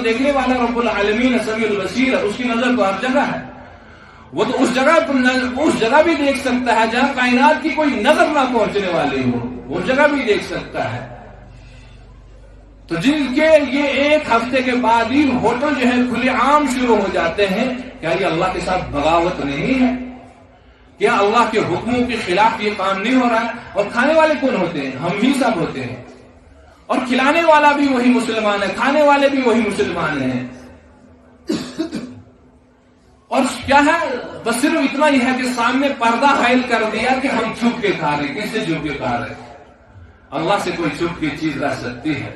دیکھنے والا رب العالمین سمیع البصیر، اس کی نظر تو ہر جگہ ہے، وہ تو اس جگہ بھی دیکھ سکتا ہے جہاں کائنات کی کوئی نظر نہ پہنچنے والی ہو، وہ جگہ بھی دیکھ سکتا ہے۔ تو جن کے یہ ایک ہفتے کے بعد ہی ہوٹل جو ہے کھلے عام شروع ہو جاتے ہیں، کیا یہ اللہ کے ساتھ بغاوت نہیں ہے؟ کیا اللہ کے حکموں کے خلاف یہ کام نہیں ہو رہا ہے؟ اور کھانے والے کون ہوتے ہیں؟ ہم ہی سب ہوتے ہیں، اور کھلانے والا بھی وہی مسلمان ہے، کھانے والے بھی وہی مسلمان ہیں۔ اور کیا ہے؟ بس صرف اتنا ہی ہے کہ سامنے پردہ حائل کر دیا کہ ہم چھپ کے کھا رہے ہیں۔ کس سے چھپ کے کھا رہے ہیں؟ اللہ سے کوئی چھپ کی چیز رہ سکتی ہے؟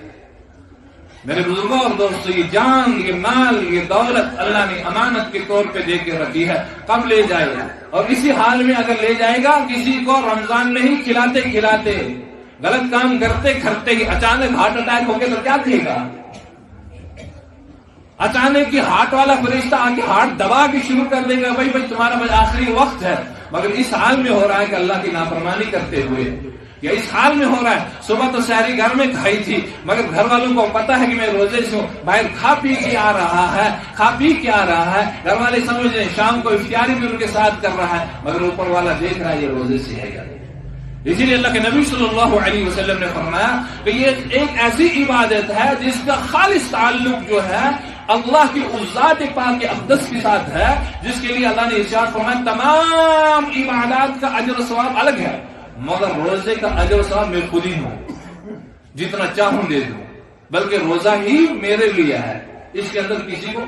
میرے بزرگوں اور دوستوں، یہ جان، یہ مال، یہ دولت اللہ نے امانت کے طور پہ دے کے رکھی ہے، کب لے جائے گا؟ اور اسی حال میں اگر لے جائے گا، کسی کو رمضان میں ہی کھلاتے کھلاتے، غلط کام کرتے کرتے ہی اچانک ہارٹ اٹیک ہو گیا تو کیا کہے گا؟ اچانک ہی ہارٹ والا فرشتہ آ کے ہارٹ دبا کے شروع کر دے گا، بھائی تمہارا بس آخری وقت ہے، مگر اس حال میں ہو رہا ہے کہ اللہ کی نافرمانی کرتے ہوئے، یا اس حال میں ہو رہا ہے صبح تو سحری گھر میں کھائی تھی، مگر گھر والوں کو پتا ہے کہ میں روزے سے ہوں، باہر کھا پی کے آ رہا ہے، گھر والے سمجھ رہے ہیں شام کو افطاری بھی ان کے ساتھ کر رہا ہے، مگر اوپر والا دیکھ رہا ہے یہ روزے سے ہے یا نہیں۔ اسی لیے اللہ کے نبی صلی اللہ علیہ وسلم نے فرمایا کہ یہ ایک ایسی عبادت ہے جس کا خالص تعلق جو ہے اللہ کی ذات پاک اقدس کے ساتھ ہے، جس کے لیے اللہ نے ارشاد فرمایا تمام عبادات کا اجر و ثواب الگ ہے، مگر روزے کا اجر و ثواب میں خود ہی ہوں، جتنا چاہوں دے دوں، بلکہ روزہ ہی میرے لیے ہے۔ اس کے اندر کسی کو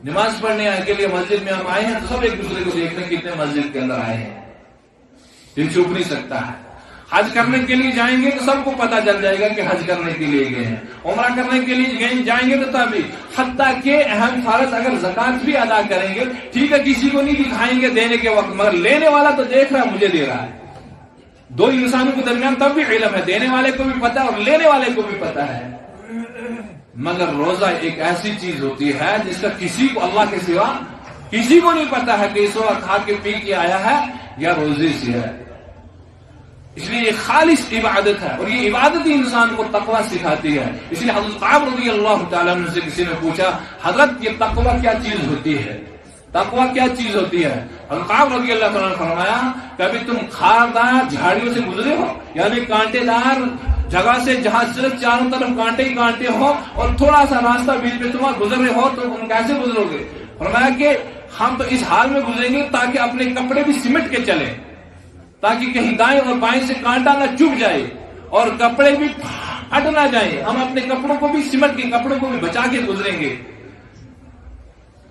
نماز پڑھنے کے لیے مسجد میں ہم آئے ہیں تو سب ایک دوسرے کو دیکھتے ہیں کتنے مسجد کے اندر آئے ہیں، دل چھپ نہیں سکتا ہے۔ حج کرنے کے لیے جائیں گے تو سب کو پتا چل جائے گا کہ حج کرنے کے لیے گئے ہیں، عمرہ کرنے کے لیے جائیں گے تو تبھی، حتیٰ کہ اہم فرض اگر زکات بھی ادا کریں گے، ٹھیک ہے کسی کو نہیں دکھائیں گے دینے کے وقت، مگر لینے والا تو دیکھ رہا ہے مجھے دے رہا ہے۔ دو انسانوں کے درمیان تب بھی علم ہے، دینے والے کو بھی پتا ہے اور لینے والے کو بھی پتا ہے، مگر روزہ ایک ایسی چیز ہوتی ہے جس کا کسی کو اللہ کے سوا کسی کو نہیں پتا ہے کہ اس وقت کھا کے پی کے آیا ہے یا روزے سے ہے۔ اس لیے یہ خالص عبادت ہے، اور یہ عبادت ہی انسان کو تقویٰ سکھاتی ہے۔ اس لیے حضرت کعب رضی اللہ تعالیٰ عنہ سے کسی نے پوچھا حضرت یہ تقویٰ کیا چیز ہوتی ہے؟ تقویٰ کیا چیز ہوتی ہے؟ حضرت کعب رضی اللہ تعالیٰ نے فرمایا کبھی تم خاردار جھاڑیوں سے گزرے ہو، یعنی کانٹے دار جگہ سے جہاں صرف چاروں طرف کانٹے ہی کانٹے ہو اور تھوڑا سا راستہ بیچ میں تمہیں گزر رہے ہو تو تم کیسے گزرو گے؟ فرمایا کہ ہم تو اس حال میں گزریں گے تاکہ اپنے کپڑے بھی سمٹ کے چلیں، تاکہ کہیں دائیں اور بائیں سے کانٹا نہ چپ جائے اور کپڑے بھی ہٹ نہ جائیں، ہم اپنے کپڑوں کو بھی سمٹ کے کپڑوں کو بھی بچا کے گزریں گے۔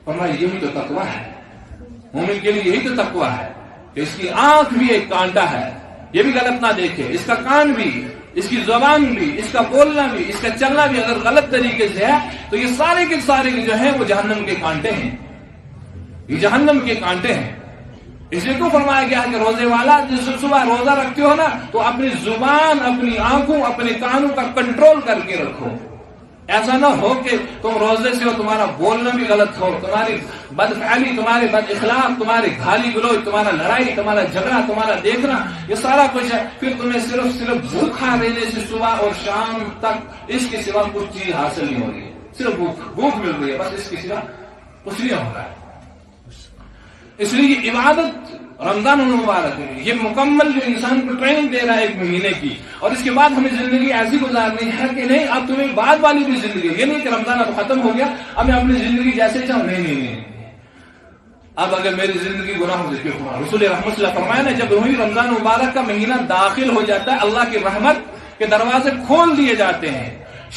فرمایا یہی تو تقویٰ ہے، مومن کے لیے یہی تو تقویٰ ہے کہ اس کی آنکھ بھی ایک کانٹا ہے، یہ بھی غلط نہ دیکھے، اس کا کان بھی، اس کی زبان بھی، اس کا بولنا بھی، اس کا چلنا بھی اگر غلط طریقے سے ہے تو یہ سارے کے سارے جو ہیں وہ جہنم کے کانٹے ہیں، یہ جہنم کے کانٹے ہیں۔ اس لیے تو فرمایا گیا ہے کہ روزے والا جس صبح روزہ رکھتے ہو نا تو اپنی زبان، اپنی آنکھوں، اپنے کانوں کا کنٹرول کر کے رکھو، ایسا نہ ہو کہ تم روزے سے ہو تمہارا بولنا بھی غلط ہو، تمہاری بدفعلی، تمہارے بد اخلاق، تمہارے گالی گلوچ، تمہارا لڑائی، تمہارا جھگڑا، تمہارا دیکھنا، یہ سارا کچھ ہے، پھر تمہیں صرف بھوکھا رہنے سے صبح اور شام تک اس کے سوا کچھ چیز حاصل نہیں ہو رہی ہے، صرف بھوک مل رہی ہے، بس اس کے سوا کچھ نہیں ہو رہا ہے۔ اس لیے یہ عبادت رمضان المبارک ہے، یہ مکمل جو انسان کو ٹریننگ دے رہا ہے ایک مہینے کی، اور اس کے بعد ہمیں زندگی ایسی گزارنی ہے کہ نہیں اب تمہیں بعد والی بھی زندگی، یہ نہیں کہ رمضان اب ختم ہو گیا اب میں اپنی زندگی جیسے چاہوں، نہیں، اب اگر میری زندگی گناہوں سے کیوں ہوا؟ رسول رحمت اللہ فرمایا نا جب وہی رمضان مبارک کا مہینہ داخل ہو جاتا ہے اللہ کی رحمت کے دروازے کھول دیے جاتے ہیں،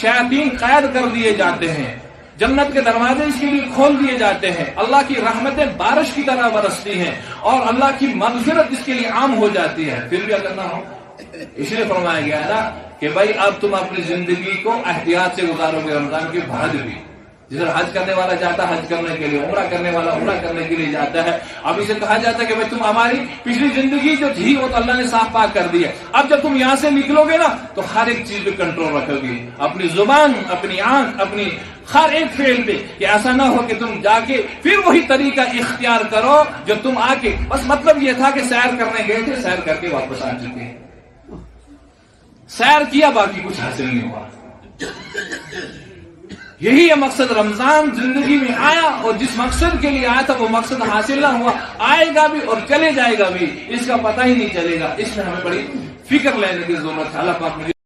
شیاطین قید کر دیے جاتے ہیں، جنت کے دروازے اس کے لیے کھول دیے جاتے ہیں، اللہ کی رحمتیں بارش کی طرح برستی ہیں اور اللہ کی مغفرت اس کے لیے عام ہو جاتی ہے، پھر بھی اگر نہ ہو، اس لیے فرمایا گیا نا کہ بھائی اب تم اپنی زندگی کو احتیاط سے گزارو گے رمضان کے بعد بھی۔ جس طرح حج کرنے والا جاتا ہے حج کرنے کے لیے، عمرہ کرنے والا عمرہ کرنے کے لیے جاتا ہے، اب اسے کہا جاتا ہے کہ بھائی تم ہماری پچھلی زندگی جو تھی وہ تو اللہ نے صاف پاک کر دی ہے، اب جب تم یہاں سے نکلو گے نا تو ہر ایک چیز پہ کنٹرول رکھو گے، اپنی زبان، اپنی آنکھ، اپنی ہر ایک فعل پہ، کہ ایسا نہ ہو کہ تم جا کے پھر وہی طریقہ اختیار کرو جو تم آ کے بس مطلب یہ تھا کہ سیر کرنے گئے تھے، سیر کر کے واپس آ چکے ہیں، سیر کیا باقی کچھ حاصل نہیں ہوا۔ یہی ہے مقصد رمضان زندگی میں آیا اور جس مقصد کے لیے آیا تھا وہ مقصد حاصل نہ ہوا، آئے گا بھی اور چلے جائے گا بھی، اس کا پتہ ہی نہیں چلے گا۔ اس میں ہمیں بڑی فکر لینے کی ضرورت ہے۔ اللہ پاک